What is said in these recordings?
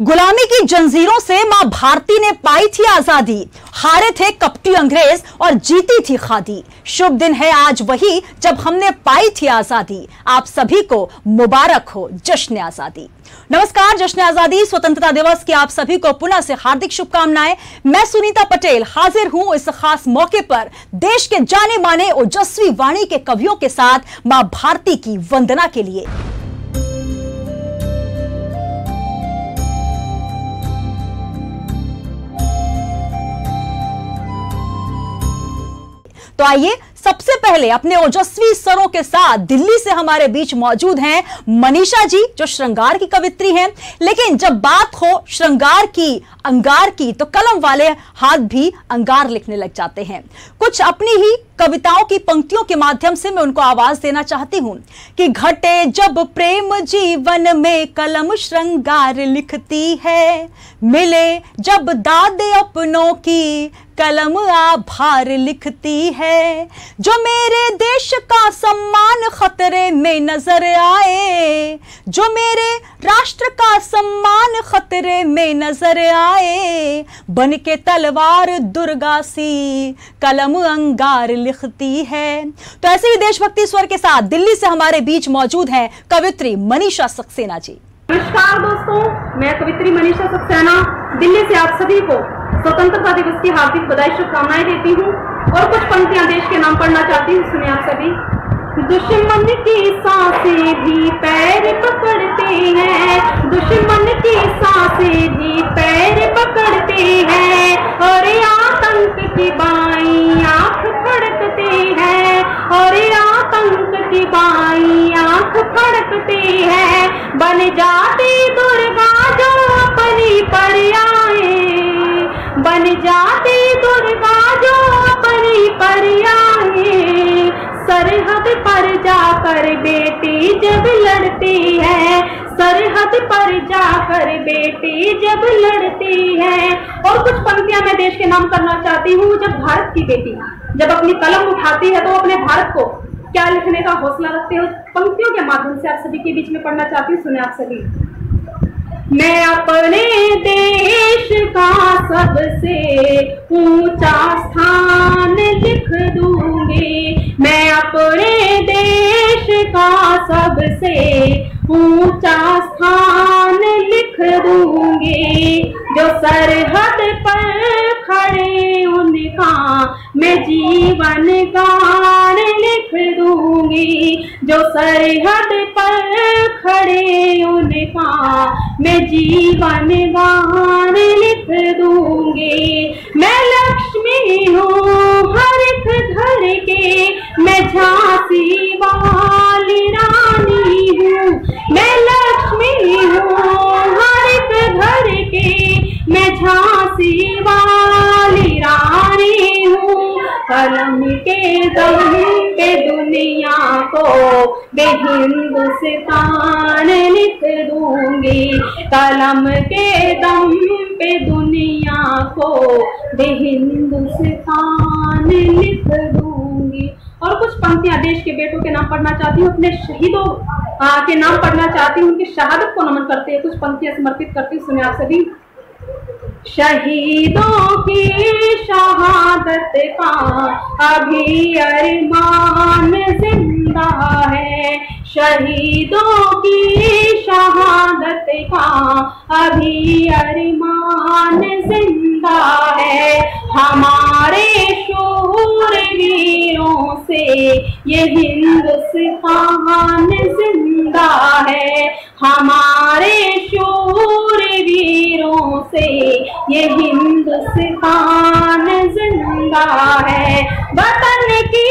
गुलामी की जंजीरों से मां भारती ने पाई थी आजादी, हारे थे कपटी अंग्रेज और जीती थी खादी। शुभ दिन है आज वही जब हमने पाई थी आजादी। आप सभी को मुबारक हो जश्न आजादी। नमस्कार, जश्न आजादी स्वतंत्रता दिवस की आप सभी को पुनः से हार्दिक शुभकामनाएं। मैं सुनीता पटेल हाजिर हूं इस खास मौके पर देश के जाने माने ओजस्वी वाणी के कवियों के साथ मां भारती की वंदना के लिए। तो आइए सबसे पहले अपने ओजस्वी स्वरों के साथ दिल्ली से हमारे बीच मौजूद हैं मनीषा जी, जो श्रृंगार की कवित्री हैं। लेकिन जब बात हो श्रृंगार की, अंगार की, तो कलम वाले हाथ भी अंगार लिखने लग जाते हैं। कुछ अपनी ही कविताओं की पंक्तियों के माध्यम से मैं उनको आवाज देना चाहती हूं कि घटे जब प्रेम जीवन में कलम श्रृंगार लिखती है, मिले जब दाद अपनों की कलम आभार लिखती है। जो मेरे देश का सम्मान खतरे में नजर आए, जो मेरे राष्ट्र का सम्मान खतरे में नजर आए, बन के तलवार दुर्गा सी कलम अंगार लिखती है। तो ऐसे ही देशभक्ति स्वर के साथ दिल्ली से हमारे बीच मौजूद हैं कवित्री मनीषा सक्सेना जी। नमस्कार दोस्तों, मैं कवित्री मनीषा सक्सेना दिल्ली से आप सभी को स्वतंत्रता दिवस की हार्दिक बधाई शुभकामनाएं देती हूँ और कुछ पंक्तियां देश के नाम पढ़ना चाहती हूँ। सुनिए आप सभी। दुश्मन की सांसें भी पैर पकड़ते हैं, दुश्मन की सांसें भी पैर पकड़ते हैं, और आतंक की बाई आंख फड़कते हैं, और आतंक की बाई आंख फड़कते हैं। बन जाती दुर्गा जो अपनी पर आए, बन जाती दुर्गा जो अपनी पर आए। सरहद पर जाकर बेटी जब लड़ती है, सरहद पर जाकर बेटी जब लड़ती है। और कुछ पंक्तियां मैं देश के नाम करना चाहती हूँ। जब भारत की बेटी जब अपनी कलम उठाती है तो अपने भारत को क्या लिखने का हौसला रखते हो, पंक्तियों के माध्यम से आप सभी के बीच में पढ़ना चाहती हूँ। सुने आप सभी। मैं अपने देश का सबसे ऊंचा स्थान लिख दूंगी, मैं अपने देश का सबसे ऊंचा स्थान लिख दूंगी। जो सरहद पर खड़े उनका मैं जीवन गान लिख दूंगी, जो सरहद पर खड़े उनका मैं जीवन गान लिख दूंगी। मैं लक्ष्मी हूँ हर एक घर के, मैं झांसी वाली रानी हूँ, मैं लक्ष्मी हूँ हर एक घर के, मैं झांसी वाली रानी हूँ। कलम के दम पे दुनिया को मैं हिंदुस्तान लिख दूंगी, कलम के दम पे दुनिया को मैं हिंदुस्तान लिख दूंगी। और कुछ पंक्तियां देश के बेटों के नाम पढ़ना चाहती हूँ, अपने शहीदों के नाम पढ़ना चाहती हूँ, उनकी शहादत को नमन करते हैं। कुछ पंक्तियां समर्पित करती हूँ, सुने आप सभी। शहीदों की शहादत का अभी अरमान जिंदा है, शहीदों की शहादत का अभी अरमान जिंदा है। हमारे शूरवीरों से ये हिंदुस्तान जिंदा है, हमारे शूरवीरों से ये हिंदुस्तान जिंदा है। वतन की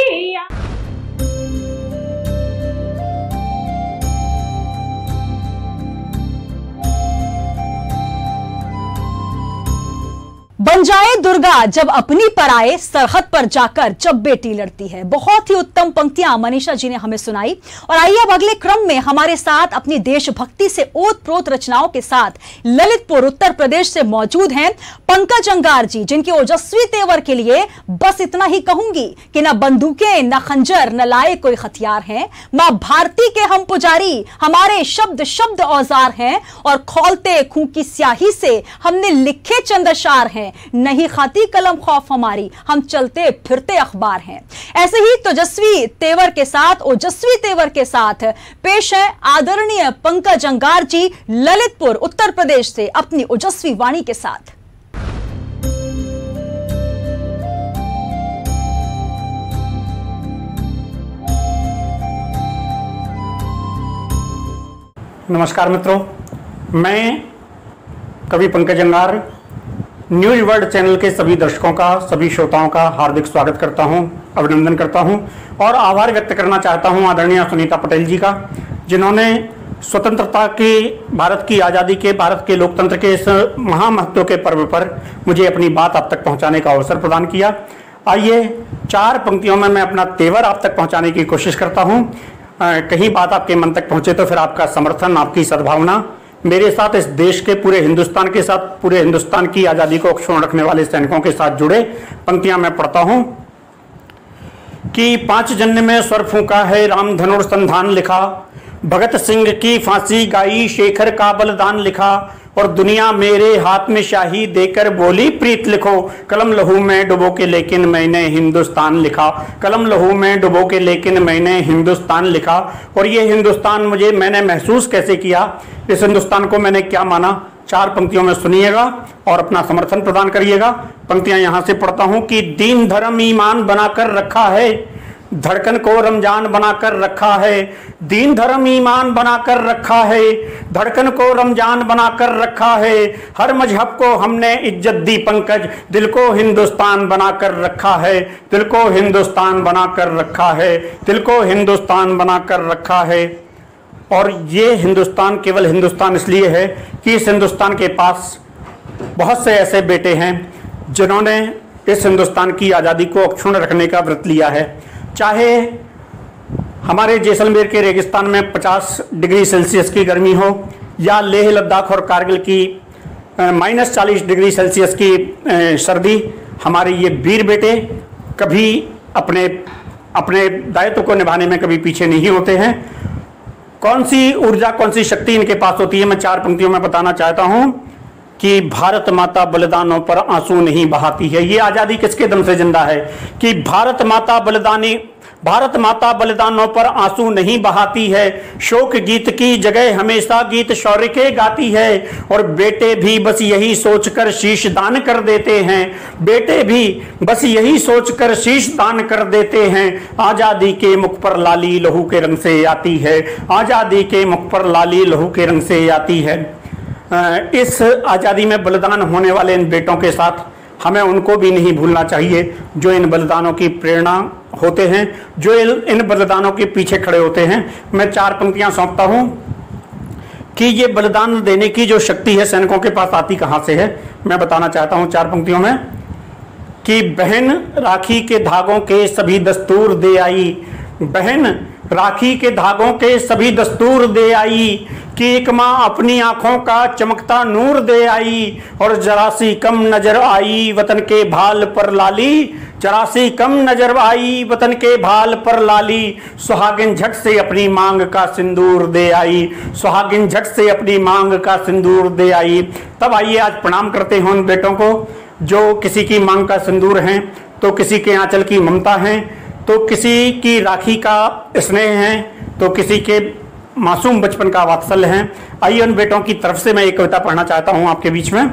बन जाए दुर्गा जब अपनी पर आए, सरहद पर जाकर जब बेटी लड़ती है। बहुत ही उत्तम पंक्तियां मनीषा जी ने हमें सुनाई। और आइए अब अगले क्रम में हमारे साथ अपनी देशभक्ति से ओतप्रोत रचनाओं के साथ ललितपुर उत्तर प्रदेश से मौजूद हैं पंकज अंगार जी, जिनके ओजस्वी तेवर के लिए बस इतना ही कहूंगी कि न बंदूकें न खंजर न लाए कोई हथियार हैं। मां भारती के हम पुजारी, हमारे शब्द शब्द औजार हैं और खौलते खूं की स्याही से हमने लिखे चंद अशार हैं। नहीं खाती कलम खौफ हमारी, हम चलते फिरते अखबार हैं। ऐसे ही तेजस्वी तेवर के साथ, ओजस्वी तेवर के साथ पेश है आदरणीय पंकज अंगार जी ललितपुर उत्तर प्रदेश से अपनी ओजस्वी वाणी के साथ। नमस्कार मित्रों, मैं कवि पंकज अंगार न्यूज वर्ल्ड चैनल के सभी दर्शकों का, सभी श्रोताओं का हार्दिक स्वागत करता हूं, अभिनंदन करता हूं और आभार व्यक्त करना चाहता हूं आदरणीय सुनीता पटेल जी का, जिन्होंने स्वतंत्रता की, भारत की आज़ादी के, भारत के लोकतंत्र के इस महामहत्व के पर्व पर मुझे अपनी बात आप तक पहुंचाने का अवसर प्रदान किया। आइए 4 पंक्तियों में मैं अपना तेवर आप तक पहुंचाने की कोशिश करता हूं। कहीं बात आपके मन तक पहुंचे तो फिर आपका समर्थन, आपकी सद्भावना मेरे साथ, इस देश के पूरे हिंदुस्तान के साथ, पूरे हिंदुस्तान की आज़ादी को अक्षुण्ण रखने वाले सैनिकों के साथ जुड़े। पंक्तियां मैं पढ़ता हूं कि 5 जन्म में स्वर फूंका है, राम धनुर्संधान लिखा, भगत सिंह की फांसी गाई, शेखर का बलिदान लिखा और दुनिया मेरे हाथ में शाही देकर बोली प्रीत लिखो। कलम लहू में डुबो के लेकिन मैंने हिंदुस्तान लिखा, कलम लहू में डुबो के लेकिन मैंने हिंदुस्तान लिखा। और ये हिंदुस्तान मैंने महसूस कैसे किया, इस हिंदुस्तान को मैंने क्या माना, 4 पंक्तियों में सुनिएगा और अपना समर्थन प्रदान करिएगा। पंक्तियां यहां से पढ़ता हूं कि दीन धर्म ईमान बनाकर रखा है, धड़कन को रमजान बनाकर रखा है, दीन धर्म ईमान बनाकर रखा है, धड़कन को रमजान बनाकर रखा है, हर मजहब को हमने इज्जत दी पंकज, दिल को हिंदुस्तान बनाकर रखा है, दिल को हिंदुस्तान बनाकर रखा है, दिल को हिंदुस्तान बनाकर रखा है। और ये हिंदुस्तान केवल हिंदुस्तान इसलिए है कि इस हिंदुस्तान के पास बहुत से ऐसे बेटे हैं जिन्होंने इस हिंदुस्तान की आज़ादी को अक्षुण्ण रखने का व्रत लिया है। चाहे हमारे जैसलमेर के रेगिस्तान में 50 डिग्री सेल्सियस की गर्मी हो, या लेह लद्दाख और कारगिल की -40 डिग्री सेल्सियस की सर्दी, हमारे ये वीर बेटे कभी अपने दायित्व को निभाने में कभी पीछे नहीं होते हैं। कौन सी ऊर्जा, कौन सी शक्ति इनके पास होती है, मैं 4 पंक्तियों में बताना चाहता हूं कि भारत माता बलिदानों पर आंसू नहीं बहाती है। ये आज़ादी किसके दम से जिंदा है कि भारत माता बलिदानों पर आंसू नहीं बहाती है, शोक गीत की जगह हमेशा गीत शौर्य के गाती है। और बेटे भी बस यही सोचकर शीश दान कर देते हैं, बेटे भी बस यही सोचकर शीश दान कर देते हैं। आज़ादी के मुख पर लाली लहू के रंग से आती है, आज़ादी के मुख पर लाली लहू के रंग से आती है। इस आज़ादी में बलिदान होने वाले इन बेटों के साथ हमें उनको भी नहीं भूलना चाहिए जो इन बलिदानों की प्रेरणा होते हैं, जो इन बलिदानों के पीछे खड़े होते हैं। मैं 4 पंक्तियां सौंपता हूं कि ये बलिदान देने की जो शक्ति है सैनिकों के पास आती कहां से है। मैं बताना चाहता हूं 4 पंक्तियों में कि बहन राखी के धागों के सभी दस्तूर दे आई, बहन राखी के धागों के सभी दस्तूर दे आई, कि एक माँ अपनी आंखों का चमकता नूर दे आई। और जरा सी कम नजर आई वतन के भाल पर लाली, जरा सी कम नजर आई वतन के भाल पर लाली। सुहागिन झट से अपनी मांग का सिंदूर दे आई, सुहागिन झट से अपनी मांग का सिंदूर दे आई। तब आइए आज प्रणाम करते हैं उन बेटों को जो किसी की मांग का सिंदूर हैं, तो किसी के आंचल की ममता हैं, तो किसी की राखी का स्नेह है, तो किसी के मासूम बचपन का वात्सल्य है। आइए उन बेटों की तरफ से मैं एक कविता पढ़ना चाहता हूं आपके बीच में।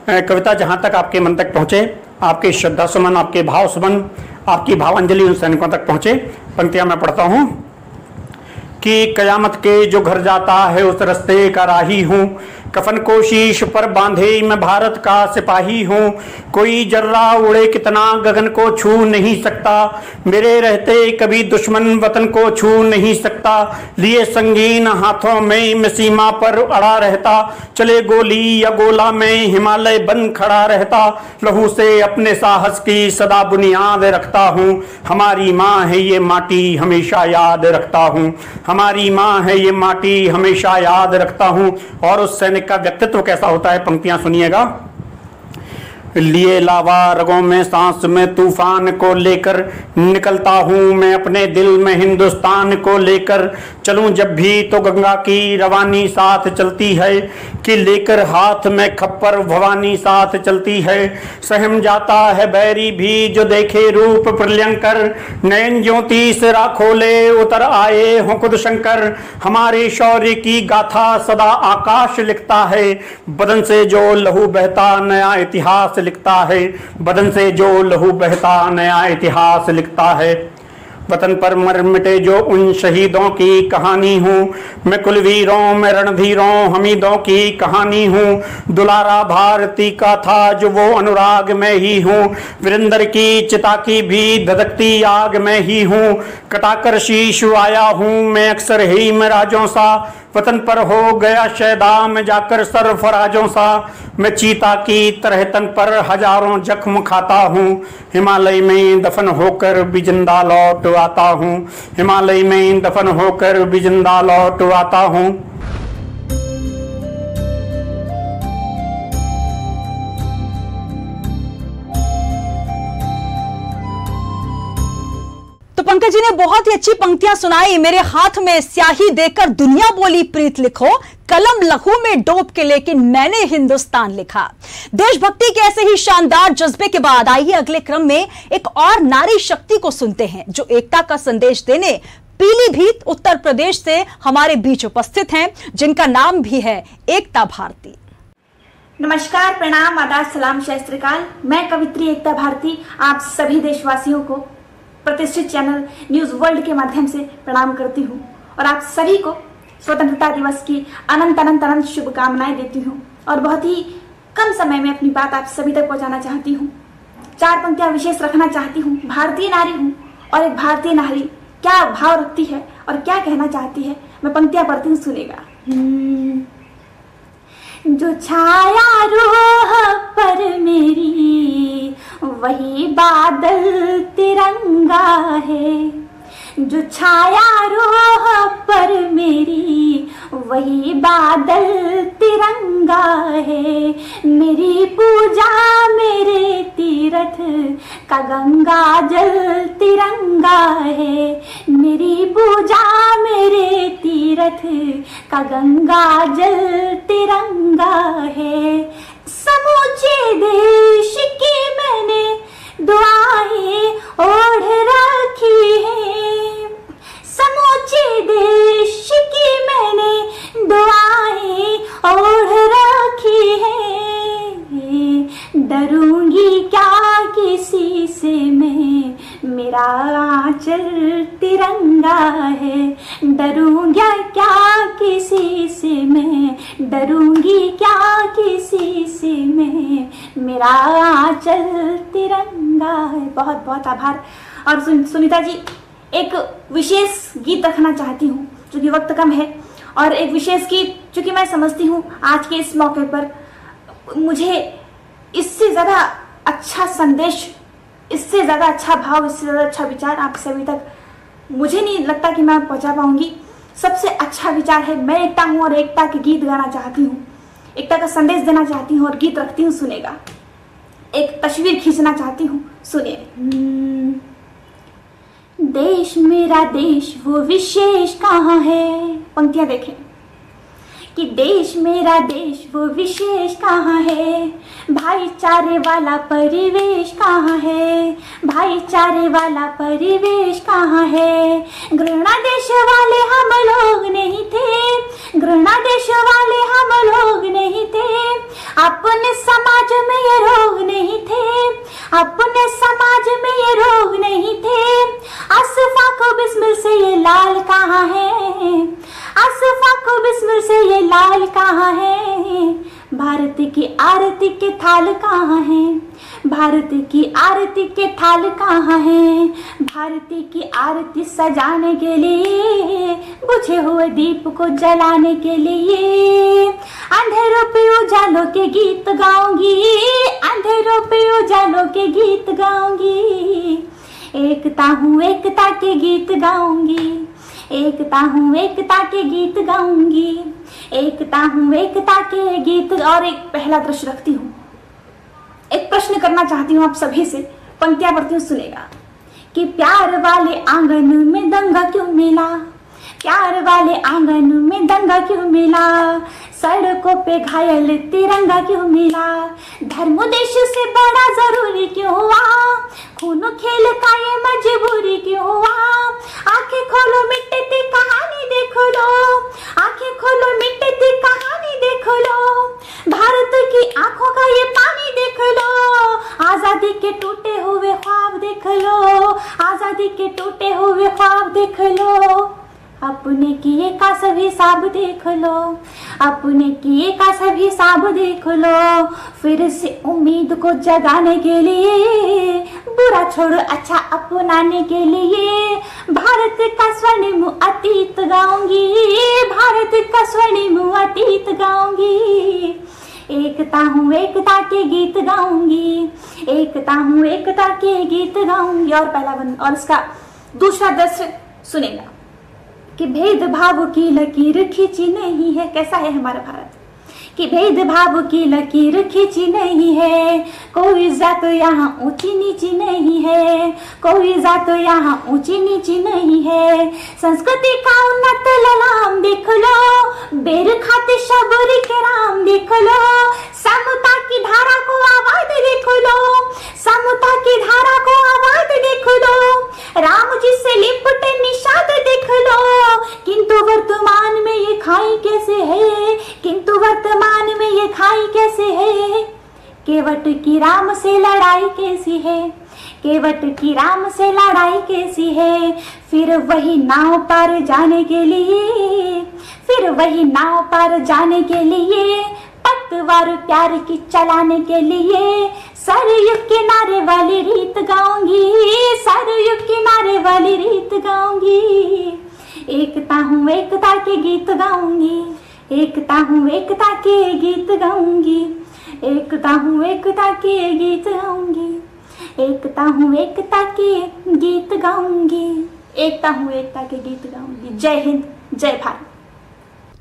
कविता जहां तक आपके मन तक पहुंचे, आपके श्रद्धा सुमन, आपके भाव सुमन, आपकी भावांजलि उन सैनिकों तक पहुंचे। पंक्तियां मैं पढ़ता हूं कि कयामत के जो घर जाता है उस रास्ते का राही हूँ, कफन को शीश पर बांधे मैं भारत का सिपाही हूँ, कोई जर्रा उड़े कितना गगन को छू नहीं सकता, मेरे रहते कभी दुश्मन वतन को छू नहीं सकता, लिए संगीन हाथों में मैं सीमा पर अड़ा रहता, चले गोली या गोला में हिमालय बन खड़ा रहता, लहू से अपने साहस की सदा बुनियाद रखता हूँ, हमारी माँ है ये माटी हमेशा याद रखता हूँ, हमारी माँ है ये माटी हमेशा याद रखता हूँ। और उस सैनिक का व्यक्तित्व कैसा होता है, पंक्तियां सुनिएगा। लिए लावा रगों में सांस में तूफान को लेकर निकलता हूँ मैं अपने दिल में हिंदुस्तान को लेकर, चलूं जब भी तो गंगा की रवानी साथ चलती है, कि लेकर हाथ में खप्पर भवानी साथ चलती है, सहम जाता है बैरी भी जो देखे रूप प्रलयंकर, नयन ज्योति से खोले उतर आए हों खुद शंकर, हमारे शौर्य की गाथा सदा आकाश लिखता है, बदन से जो लहू बहता नया इतिहास लिखता है, बदन से जो लहू बहता नया इतिहास लिखता है। वतन पर मर मिटे जो उन शहीदों की कहानी हूँ, मैं कुलवीरों में रणधीरों हमीदों की कहानी हूँ, दुलारा भारती का था जो वो अनुराग में ही हूँ, वीरेंद्र की चिता की भी धधकती आग में ही हूँ, कटाकर शीश आया हूँ मैं अक्सर ही मिराजों सा, वतन पर हो गया शैदा में जाकर सरफराजों सा, मैं चीता की तरह तन पर हजारों जख्म खाता हूँ, हिमालय में दफन होकर भी जिंदा लौट आता हूँ, हिमालय में दफन होकर भी जिंदा लौट आता हूँ। पंकज जी ने बहुत ही अच्छी पंक्तियां सुनाई। मेरे हाथ में स्याही देकर दुनिया बोली प्रीत लिखो, कलम लहू में डोब के लेकिन मैंने हिंदुस्तान लिखा। देशभक्ति के ऐसे ही शानदार जज्बे के बाद आइए अगले क्रम में एक और नारी शक्ति को सुनते हैं जो एकता का संदेश देने पीलीभीत उत्तर प्रदेश से हमारे बीच उपस्थित हैं, जिनका नाम भी है एकता भारती। नमस्कार, प्रणाम, आदाब, सलाम, सत श्री अकाल। मैं कवित्री एकता भारती आप सभी देशवासियों को प्रतिष्ठित चैनल न्यूज वर्ल्ड के माध्यम से प्रणाम करती हूँ और आप सभी को स्वतंत्रता दिवस की अनंत अनंत अनंत शुभकामनाएं देती हूँ और बहुत ही कम समय में अपनी बात आप सभी तक पहुँचाना चाहती हूँ। 4 पंक्तियां विशेष रखना चाहती हूँ। भारतीय नारी हूँ और एक भारतीय नारी क्या भाव रखती है और क्या कहना चाहती है, मैं पंक्तियां पढ़ती हूँ, सुनेगा। जो छाया रूह पर मेरी वही बादल तिरंगा है, जो छाया रूह पर मेरी वही बादल तिरंगा है, मेरी पूजा मेरे तीरथ का गंगा जल तिरंगा है, मेरी पूजा मेरे तीरथ का गंगा जल तिरंगा है। समूचे देश की मैंने दुआएं ओढ़ रखी है, समूचे देश की मैंने दुआएं ओढ़ रखी है, डरूंगी क्या किसी से मैं, मेरा आंचल तिरंगा है, डरूंगी क्या किसी से मैं, डरूंगी क्या किसी से मैं, मेरा आंचल तिरंगा है। बहुत बहुत आभार। और सुनीता जी, एक विशेष गीत रखना चाहती हूँ क्योंकि वक्त कम है, और एक विशेष गीत चूंकि मैं समझती हूँ आज के इस मौके पर मुझे इससे ज़्यादा अच्छा संदेश, इससे ज़्यादा अच्छा भाव, इससे ज़्यादा अच्छा विचार आप सभी तक मुझे नहीं लगता कि मैं पहुँचा पाऊँगी। सबसे अच्छा विचार है, मैं एकता हूँ और एकता के गीत गाना चाहती हूँ, एकता का संदेश देना चाहती हूँ और गीत रखती हूँ, सुनेगा। एक तस्वीर खींचना चाहती हूँ, सुनिए। देश मेरा देश वो विशेष कहाँ है, पंक्तियां देखें कि देश मेरा देश वो विशेष कहाँ है, भाईचारे वाला परिवेश कहाँ है, भाईचारे वाला परिवेश कहाँ है, घृणा देश वाले हम लोग नहीं थे, घृणा देश वाले हम लोग नहीं थे, अपने समाज में ये रोग नहीं थे, अपने समाज में ये रोग नहीं थे, असफा को बिस्मिल से ये लाल कहाँ है, आसफाक बिस्मिल से ये लाल कहाँ है, भारत की आरती के थाल कहाँ है, भारत की आरती के थाल कहाँ है, भारती की आरती सजाने के लिए, बुझे हुए दीप को जलाने के लिए, अंधेरों पे उजालों के गीत गाऊंगी, अंधेरों पे उजालों के गीत गाऊंगी, एकता हूँ एकता के गीत गाऊंगी, एकता हूँ एकता के गीत गाऊंगी, एकता हूँ एकता के गीत। और एक पहला दृश्य रखती हूँ, एक प्रश्न करना चाहती हूँ आप सभी से, पंक्तियां पढ़ती हूँ, सुनेगा कि प्यार वाले आंगन में दंगा क्यों मिला, प्यार वाले आंगन में दंगा क्यों मिला, सड़कों पे घायल तिरंगा क्यों मिला, धर्म देश से बड़ा जरूरी क्यों हुआ, खून खेल का ये मजबूरी क्यों हुआ, आंखें खोलो मिटती कहानी देख लो, आंखें खोलो मिटती कहानी देख लो, भारत की आंखों का ये पानी देख लो, आजादी के टूटे हुए ख्वाब देख लो, आजादी के टूटे हुए ख्वाब देख लो, अपने किए का सभी हिसाब देख लो, अपने किए का सभी हिसाब देख लो, फिर से उम्मीद को जगाने के लिए, बुरा छोड़ अच्छा अपनाने के लिए, भारत का स्वर्णिम अतीत गाऊंगी, भारत का स्वर्णिम अतीत गाऊंगी, एकता हूँ एकता के गीत गाऊंगी, एकता हूँ एकता के गीत गाऊंगी। और पहला बंद और इसका दूसरा दृश्य सुनेगा कि भेदभाव की लकीर खींची नहीं है, कैसा है हमारा भारत, कि भेदभाव की लकीर खींची नहीं है, कोई जात यहाँ ऊंची नीची नहीं है, कोई जात यहाँ ऊंची नीची नहीं है, संस्कृति का उन्नत ललाम देख लो, बेर खाते शबरी के राम देख लो, समता की धारा को आवाज देख लो, समता की धारा को आवाज देख लो, राम जी से लिपटे निषाद देख लो, किंतु वर्तमान में ये खाई कैसे है, किंतु वर्तमान में ये खाई कैसे है, केवट की राम से लड़ाई कैसी है, केवट की राम से लड़ाई कैसी है, फिर वही नाव पर जाने के लिए, फिर वही नाव पर जाने के लिए, पतवार प्यार की चलाने के लिए, सरयुग किनारे वाली रीत गाऊंगी, सरयुग किनारे वाली रीत गाऊंगी, एकता हूँ एकता के गीत गाऊंगी, एकता हूँ एकता के गीत गाऊंगी, एकता हूँ एकता के गीत गाऊंगी, एकता हूँ एकता के गीत गाऊंगी, एकता हूँ एकता के गीत गाऊंगी। जय हिंद, जय भारत।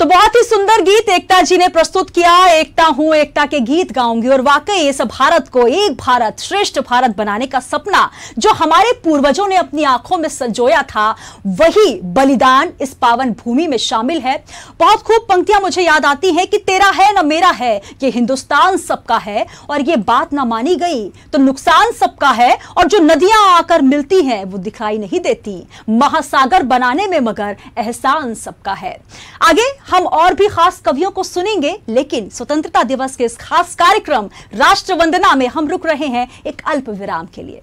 तो बहुत ही सुंदर गीत एकता जी ने प्रस्तुत किया, एकता हूं एकता के गीत गाऊंगी। और वाकई इस भारत को एक भारत श्रेष्ठ भारत बनाने का सपना जो हमारे पूर्वजों ने अपनी आंखों में संजोया था, वही बलिदान इस पावन भूमि में शामिल है। बहुत खूब पंक्तियां मुझे याद आती हैं कि तेरा है न मेरा है, ये हिंदुस्तान सबका है, और ये बात ना मानी गई तो नुकसान सबका है, और जो नदियां आकर मिलती हैं वो दिखाई नहीं देती, महासागर बनाने में मगर एहसान सबका है। आगे हम और भी खास कवियों को सुनेंगे, लेकिन स्वतंत्रता दिवस के इस खास कार्यक्रम राष्ट्र वंदना में हम रुक रहे हैं एक अल्प विराम के लिए।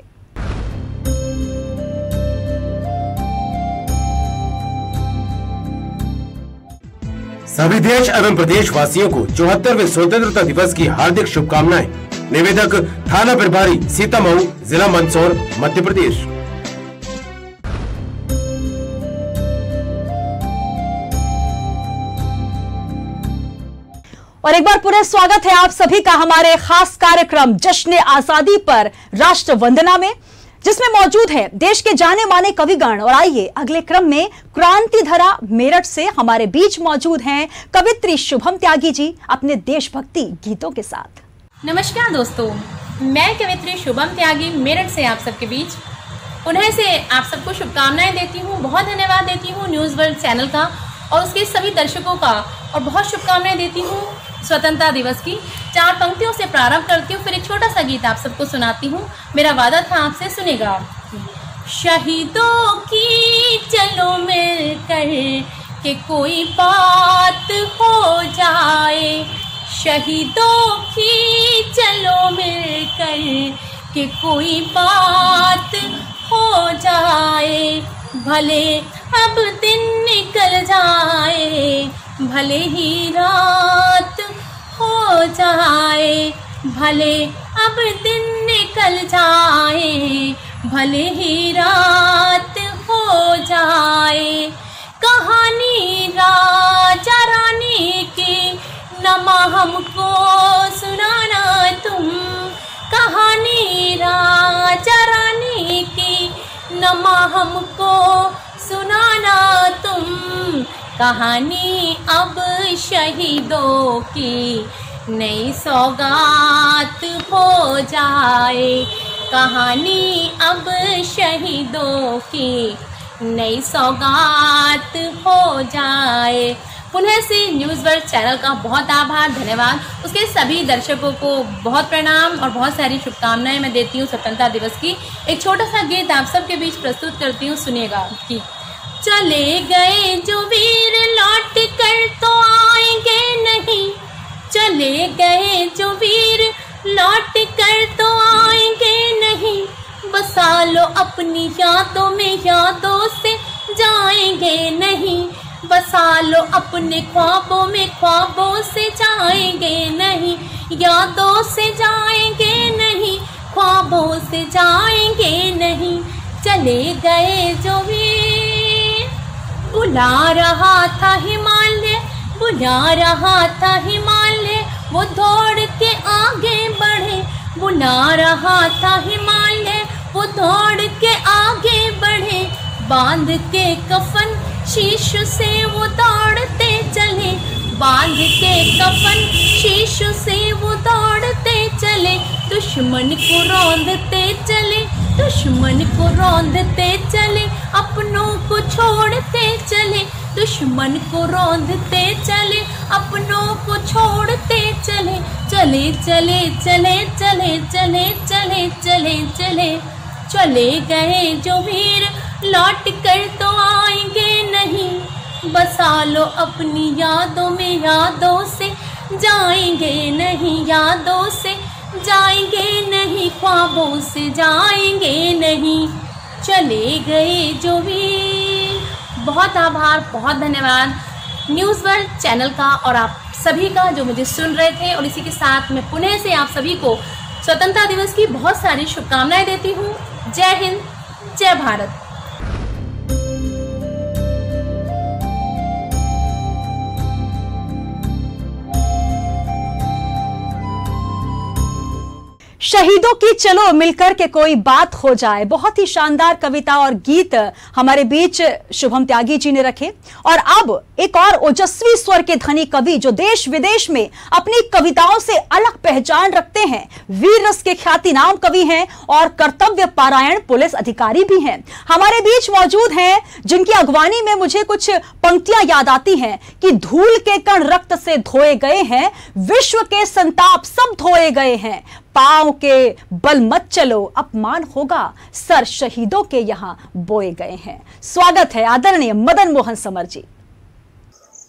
सभी देश एवं प्रदेश वासियों को 74वें स्वतंत्रता दिवस की हार्दिक शुभकामनाएं। निवेदक थाना प्रभारी सीतामऊ, जिला मंदसौर, मध्य प्रदेश। और एक बार पूरे स्वागत है आप सभी का हमारे खास कार्यक्रम जश्न आजादी पर राष्ट्र वंदना में, जिसमें मौजूद है देश के जाने माने कविगण। और आइए अगले क्रम में क्रांति धरा मेरठ से हमारे बीच मौजूद हैं कवित्री शुभम त्यागी जी अपने देशभक्ति गीतों के साथ। नमस्कार दोस्तों, मैं कवित्री शुभम त्यागी मेरठ से आप सबके बीच पुनः से आप सबको शुभकामनाएं देती हूँ। बहुत धन्यवाद देती हूँ न्यूज़ वर्ल्ड चैनल का और उसके सभी दर्शकों का, और बहुत शुभकामनाएं देती हूँ स्वतंत्रता दिवस की। 4 पंक्तियों से प्रारंभ करती हूँ, फिर एक छोटा सा गीत आप सबको सुनाती हूँ। मेरा वादा था आपसे, सुनेगा। शहीदों की चलो मिलकर के कोई बात हो जाए, शहीदों की चलो मिलकर के कोई बात हो जाए, भले अब दिन निकल जाए, भले ही रात हो जाए, भले अब दिन निकल जाए, भले ही रात हो जाए। कहानी राजा रानी की नमा हमको सुनाना तुम, कहानी राजा रानी की नमा हमको सुनाना तुम। कहानी अब शहीदों की नई सौगात हो जाए, कहानी अब शहीदों की नई सौगात हो जाए। पुनः से न्यूज़ वर्ल्ड चैनल का बहुत आभार, धन्यवाद। उसके सभी दर्शकों को बहुत प्रणाम और बहुत सारी शुभकामनाएं मैं देती हूँ स्वतंत्रता दिवस की। एक छोटा सा गीत आप सबके बीच प्रस्तुत करती हूँ, सुनिएगा कि चले गए जो वीर लौट कर तो आएंगे नहीं, चले गए जो वीर लौट कर तो आएंगे नहीं। बसा लो अपनी यादों में, यादों से जाएंगे नहीं। बसा लो अपने ख्वाबों में, ख्वाबों से जाएंगे नहीं। यादों से जाएंगे नहीं, ख्वाबों से जाएंगे नहीं। चले गए जो वीर, बुला रहा था हिमालय, बुला रहा था हिमालय, वो दौड़ के आगे बढ़े। बुला रहा था हिमालय, वो दौड़ के आगे बढ़े। बांध के कफन शीश से वो दौड़ते चले, बांध के कफन शीश से वो दौड़ते चले। दुश्मन को रौंदते चले, दुश्मन को रौंदते चले, अपनों को छोड़ते चले। दुश्मन को रौंदते चले, अपनों को छोड़ते चले। चले चले चले चले चले चले चले चले चले गए जो वीर लौट कर तो आएंगे नहीं। बसा लो अपनी यादों में, यादों से जाएंगे नहीं। यादों से जाएंगे नहीं, ख्वाबों से जाएंगे नहीं। चले गए जो वीर। बहुत आभार, बहुत धन्यवाद न्यूज़ वर्ल्ड चैनल का और आप सभी का जो मुझे सुन रहे थे। और इसी के साथ मैं पुनः से आप सभी को स्वतंत्रता दिवस की बहुत सारी शुभकामनाएं देती हूँ। जय हिंद, जय भारत। शहीदों की चलो मिलकर के कोई बात हो जाए, बहुत ही शानदार कविता और गीत हमारे बीच शुभम त्यागी जी ने रखे। और अब एक और ओजस्वी स्वर के धनी कवि जो देश विदेश में अपनी कविताओं से अलग पहचान रखते हैं, वीर रस के ख्यातिनाम कवि हैं और कर्तव्य पारायण पुलिस अधिकारी भी हैं, हमारे बीच मौजूद हैं, जिनकी अगवानी में मुझे कुछ पंक्तियां याद आती हैं कि धूल के कण रक्त से धोए गए हैं, विश्व के संताप सब धोए गए हैं, पांव के बल मत चलो अपमान होगा, सर शहीदों के यहां बोए गए हैं। स्वागत है आदरणीय मदन मोहन समर जी।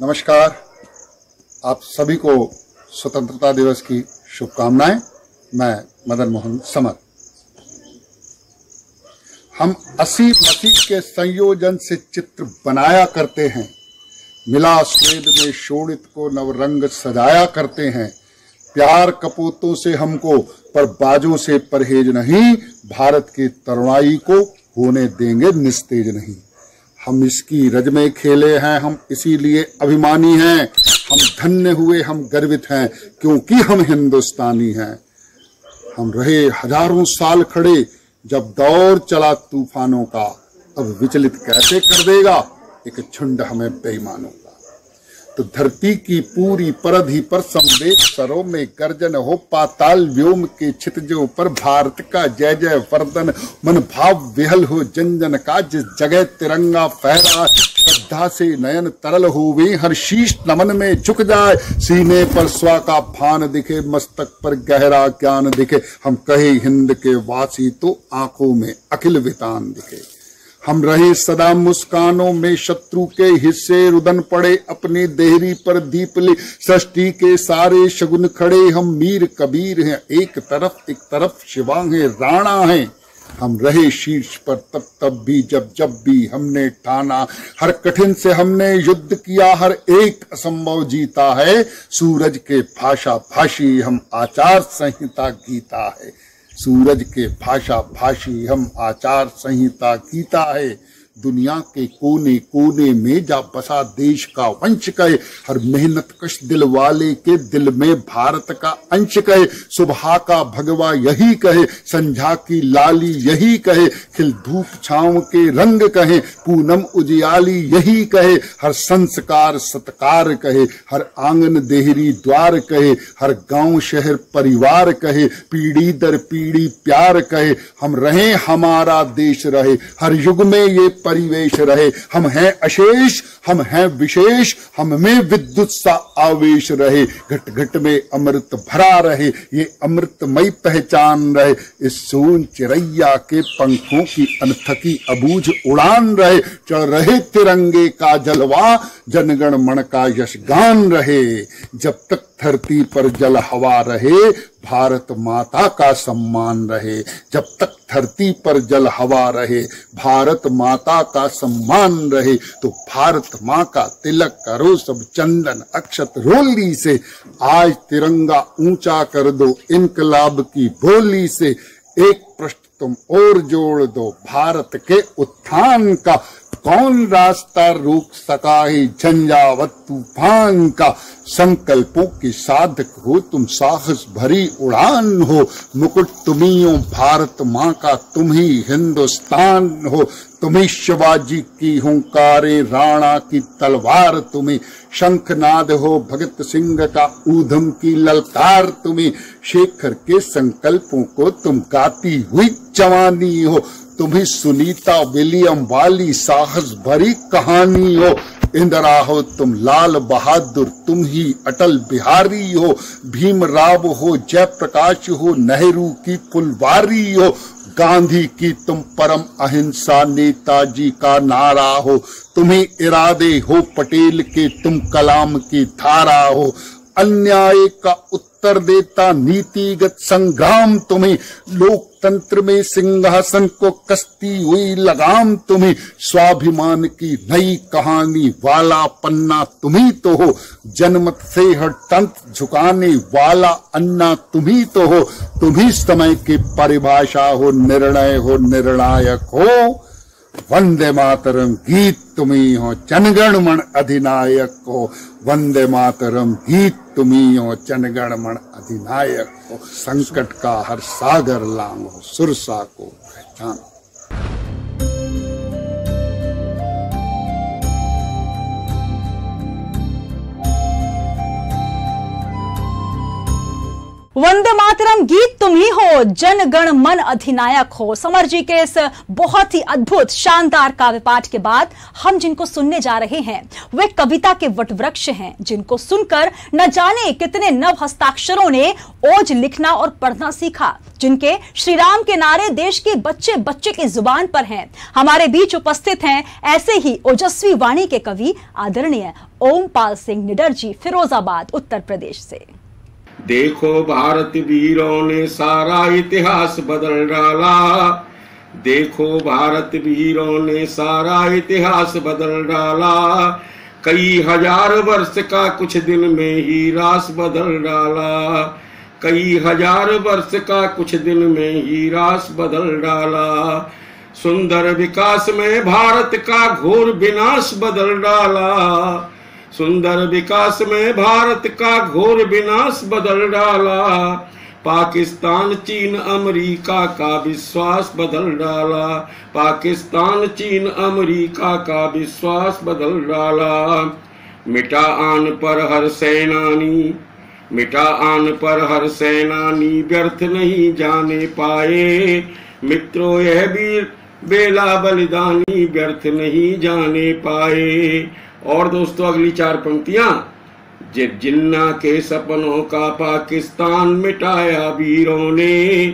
नमस्कार, आप सभी को स्वतंत्रता दिवस की शुभकामनाएं। मैं मदन मोहन समर। हम 80 मसीह के संयोजन से चित्र बनाया करते हैं, मिला स्वेद में शोणित को नवरंग सजाया करते हैं। प्यार कपोतों से हमको पर बाजों से परहेज नहीं, भारत की तरुणाई को होने देंगे निस्तेज नहीं। हम इसकी रज में खेले हैं, हम इसीलिए अभिमानी हैं, हम धन्य हुए, हम गर्वित हैं क्योंकि हम हिंदुस्तानी हैं। हम रहे हजारों साल खड़े जब दौर चला तूफानों का, अब विचलित कैसे कर देगा एक झुंड हमें बेईमानों का। तो धरती की पूरी परधि पर संवेद सरों में गर्जन हो, पाताल व्योम के क्षितिजों पर भारत का जय जय वर्धन, मन भाव विहल हो जन जन का, जिस जगह तिरंगा फहरा श्रद्धा से नयन तरल होवे, हर शीश नमन में झुक जाए, सीने पर स्वा का भान दिखे, मस्तक पर गहरा ज्ञान दिखे, हम कहे हिंद के वासी तो आंखों में अखिल वितान दिखे। हम रहे सदा मुस्कानों में, शत्रु के हिस्से रुदन पड़े, अपनी देहरी पर दीपली सृष्टि के सारे शगुन खड़े। हम मीर कबीर हैं एक तरफ शिवा है राणा है, हम रहे शीर्ष पर तब तब भी जब भी हमने ठाना, हर कठिन से हमने युद्ध किया, हर एक असंभव जीता है। सूरज के भाषा भाषी हम आचार संहिता गीता है, सूरज के भाषा भाषी हम आचार संहिता गीता है। दुनिया के कोने कोने में जा बसा देश का वंश कहे, हर मेहनत कश दिल वाले के दिल में भारत का अंश कहे। सुबह का भगवा यही कहे, संझा की लाली यही कहे, खिल धूप छांव के रंग कहे, पूनम उजियाली यही कहे। हर संस्कार सत्कार कहे, हर आंगन देहरी द्वार कहे, हर गांव शहर परिवार कहे, पीढ़ी दर पीढ़ी प्यार कहे। हम रहें हमारा देश रहे, हर युग में ये परिवेश रहे। हम हैं अशेष, हम हैं विशेष, हम में विद्युत सा आवेश रहे। घट घट में अमृत भरा रहे, ये अमृतमय पहचान रहे। इस सोन चिरैया के पंखों की अनथकी अबूझ उड़ान रहे। चढ़ रहे तिरंगे का जलवा, जनगण मन का यश गान रहे। जब तक धरती पर जल हवा रहे, भारत माता का सम्मान रहे। जब तक धरती पर जल हवा रहे, भारत माता का सम्मान रहे। तो भारत माँ का तिलक करो सब चंदन अक्षत रोली से। आज तिरंगा ऊंचा कर दो इनकलाब की बोली से। एक प्रश्न तुम और जोड़ दो भारत के उत्थान का, कौन रास्ता रोक सका है झंझावत तूफान का। संकल्पों के साधक हो तुम, साहस भरी उड़ान हो। मुकुट तुम्ही हो भारत माँ का, तुम ही हिंदुस्तान हो। तुम्ही शिवाजी की हुंकारे, राणा की तलवार तुम्ही। शंखनाद हो भगत सिंह का, ऊधम की ललकार तुम्ही। शेखर के संकल्पों को तुम गाती हुई जवानी हो। तुम्ही सुनीता विलियम वाली साहस भरी कहानी हो। इंदिरा हो तुम, लाल बहादुर तुम ही अटल बिहारी हो। भीमराव हो, जयप्रकाश हो, नेहरू की फुलवारी हो। गांधी की तुम परम अहिंसा, नेताजी का नारा हो। तुम्ही इरादे हो पटेल के, तुम कलाम की धारा हो। अन्याय का उत्तर देता नीतिगत संग्राम तुम्हें। लोकतंत्र में सिंहासन को कसती हुई लगाम तुम्हें। स्वाभिमान की नई कहानी वाला पन्ना तुम्ही तो हो। जनमत से हर तंत झुकाने वाला अन्ना तुम्ही तो हो। तुम्ही समय की परिभाषा हो, निर्णय हो, निर्णायक हो। वंदे मातरम गीत तुम्ही हो, जनगण मन अधिनायक हो। वंदे मातरम गीत तुम्ही हो, जनगण मन अधिनायक हो। संकट का हर सागर लांघो, सुरसा को पहचान। वंदे मातरम गीत तुम ही हो, जन गण मन अधिनायक हो। समर जी के इस बहुत ही अद्भुत शानदार काव्य पाठ के बाद हम जिनको सुनने जा रहे हैं वे कविता के वटवृक्ष हैं, जिनको सुनकर न जाने कितने नव हस्ताक्षरों ने ओज लिखना और पढ़ना सीखा, जिनके श्री राम के नारे देश के बच्चे बच्चे की जुबान पर हैं। हमारे बीच उपस्थित हैं ऐसे ही ओजस्वी वाणी के कवि आदरणीय ओमपाल सिंह निडर जी, फिरोजाबाद उत्तर प्रदेश से। देखो भारत वीरों ने सारा इतिहास बदल डाला। देखो भारत वीरों ने सारा इतिहास बदल डाला। कई हजार वर्ष का कुछ दिन में ही रास बदल डाला। कई हजार वर्ष का कुछ दिन में ही रास बदल डाला। सुंदर विकास में भारत का घोर विनाश बदल डाला। सुंदर विकास में भारत का घोर विनाश बदल डाला। पाकिस्तान चीन अमेरिका का विश्वास बदल डाला। पाकिस्तान चीन अमेरिका का विश्वास बदल डाला। मिटा आन पर हर सेनानी, मिटा आन पर हर सेनानी व्यर्थ नहीं जाने पाए। मित्रों यह वीर बेला बलिदानी व्यर्थ नहीं जाने पाए। और दोस्तों अगली चार पंक्तियां, जिन्ना के सपनों का पाकिस्तान मिटाया वीरों ने।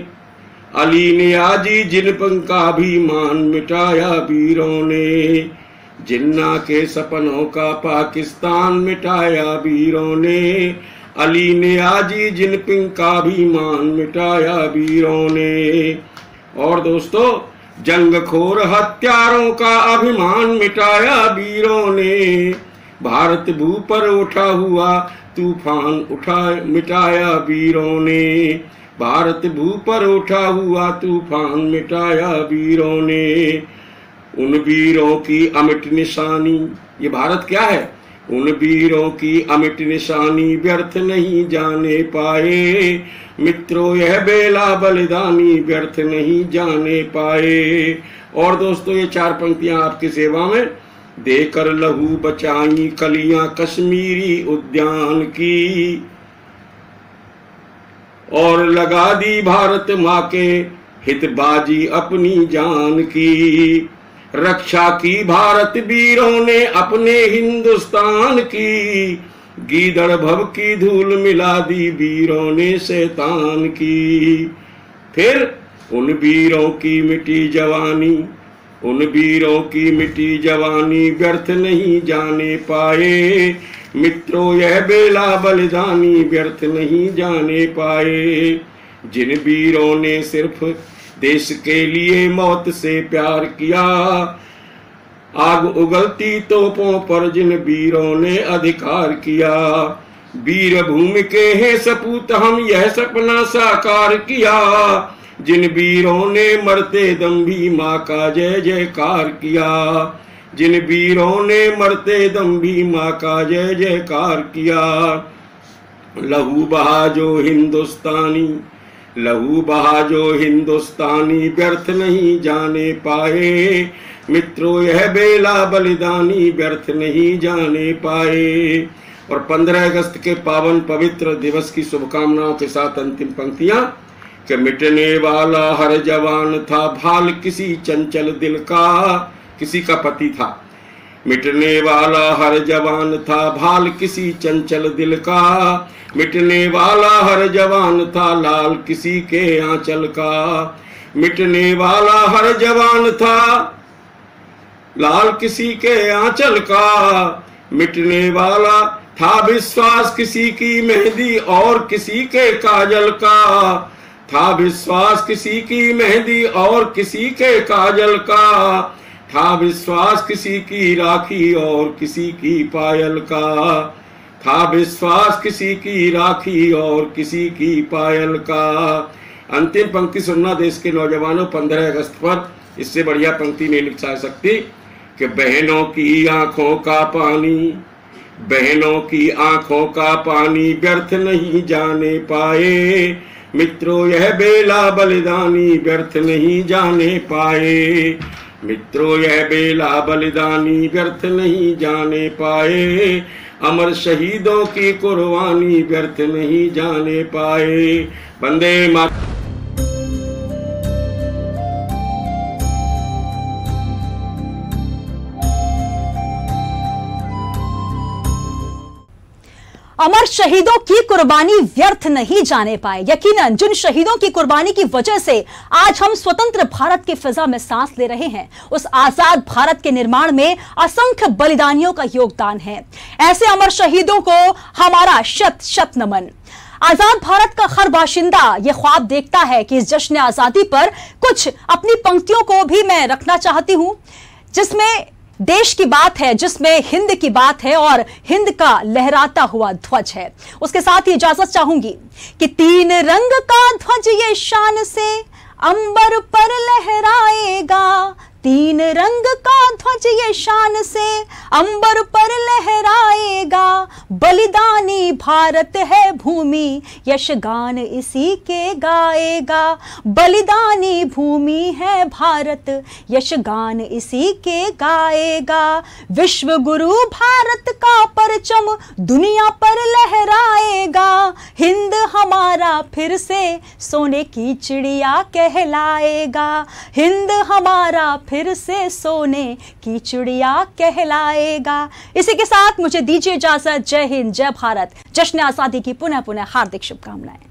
अली ने आजी जिनपं का अभिमान मिटाया वीरों ने। जिन्ना के सपनों का पाकिस्तान मिटाया वीरों ने। अली ने आजी जिनपिंग का अभिमान मिटाया वीरों ने। और दोस्तों, जंगखोर हत्यारों का अभिमान मिटाया वीरों ने, भारत भू पर उठा हुआ तूफान मिटाया वीरों ने, भारत भू पर उठा हुआ तूफान मिटाया वीरों ने। उन वीरों की अमिट निशानी, ये भारत क्या है? उन वीरों की अमिट निशानी व्यर्थ नहीं जाने पाए, मित्रों यह बेला बलिदानी व्यर्थ नहीं जाने पाए। और दोस्तों, ये 4 पंक्तियां आपकी सेवा में। देकर लहू बचाई कलियां कश्मीरी उद्यान की, और लगा दी भारत माँ के हितबाजी अपनी जान की, रक्षा की भारत वीरों ने अपने हिंदुस्तान की, गीदड़ भव की धूल मिला दी वीरों ने शैतान की। फिर उन वीरों की मिटी जवानी, उन वीरों की मिटी जवानी व्यर्थ नहीं जाने पाए, मित्रों यह बेला बलिदानी व्यर्थ नहीं जाने पाए। जिन वीरों ने सिर्फ देश के लिए मौत से प्यार किया, आग उगलती तोपों पर जिन वीरों ने अधिकार किया, वीर भूमि के हैं सपूत हम यह सपना साकार किया, जिन वीरों ने मरते दम भी माँ का जय जयकार किया, जिन वीरों ने मरते दम भी माँ का जय जयकार किया। लहू बहा जो हिंदुस्तानी, लहू बहा जो हिंदुस्तानी व्यर्थ नहीं जाने पाए, मित्रों यह बेला बलिदानी व्यर्थ नहीं जाने पाए। और 15 अगस्त के पावन पवित्र दिवस की शुभकामनाओं के साथ अंतिम पंक्तियां कि मिटने वाला हर जवान था भाल किसी चंचल दिल का, किसी का पति था। मिटने वाला हर जवान था भाल किसी चंचल दिल का, मिटने वाला हर जवान था लाल किसी के आंचल का, मिटने वाला हर जवान था लाल किसी के आंचल का, मिटने वाला था विश्वास किसी की मेहंदी और किसी के काजल का, था विश्वास किसी की मेहंदी और किसी के काजल का, था विश्वास किसी की राखी और किसी की पायल का, था विश्वास किसी की राखी और किसी की पायल का। अंतिम पंक्ति सुनना देश के नौजवानों, 15 अगस्त पर इससे बढ़िया पंक्ति नहीं लिख सकती कि बहनों की आंखों का पानी, बहनों की आंखों का पानी व्यर्थ नहीं जाने पाए, मित्रों यह बेला बलिदानी व्यर्थ नहीं जाने पाए, मित्रों यह बेला बलिदानी व्यर्थ नहीं जाने पाए, अमर शहीदों की कुर्बानी व्यर्थ नहीं जाने पाए। वंदे मातरम। अमर शहीदों की कुर्बानी व्यर्थ नहीं जाने पाए। यकीनन जिन शहीदों की कुर्बानी की वजह से आज हम स्वतंत्र भारत की फिजा में सांस ले रहे हैं, उस आजाद भारत के निर्माण में असंख्य बलिदानियों का योगदान है। ऐसे अमर शहीदों को हमारा शत शत नमन। आजाद भारत का हर बाशिंदा यह ख्वाब देखता है कि इस जश्न आजादी पर कुछ अपनी पंक्तियों को भी मैं रखना चाहती हूं, जिसमें देश की बात है, जिसमें हिंद की बात है और हिंद का लहराता हुआ ध्वज है। उसके साथ ही इजाजत चाहूंगी कि 3 रंग का ध्वज ये शान से अंबर पर लहराएगा, 3 रंग का ध्वज ये शान से अंबर पर लहराएगा, बलिदानी भारत है भूमि यशगान इसी के गाएगा, बलिदानी भूमि है भारत यशगान इसी के गाएगा, विश्व गुरु भारत का परचम दुनिया पर लहराएगा, हिंद हमारा फिर से सोने की चिड़िया कहलाएगा, हिंद हमारा फिर से सोने की चिड़िया कहलाएगा। इसी के साथ मुझे दीजिए इजाजत। जय हिंद, जय भारत। जश्न आजादी की पुनः पुनः हार्दिक शुभकामनाएं।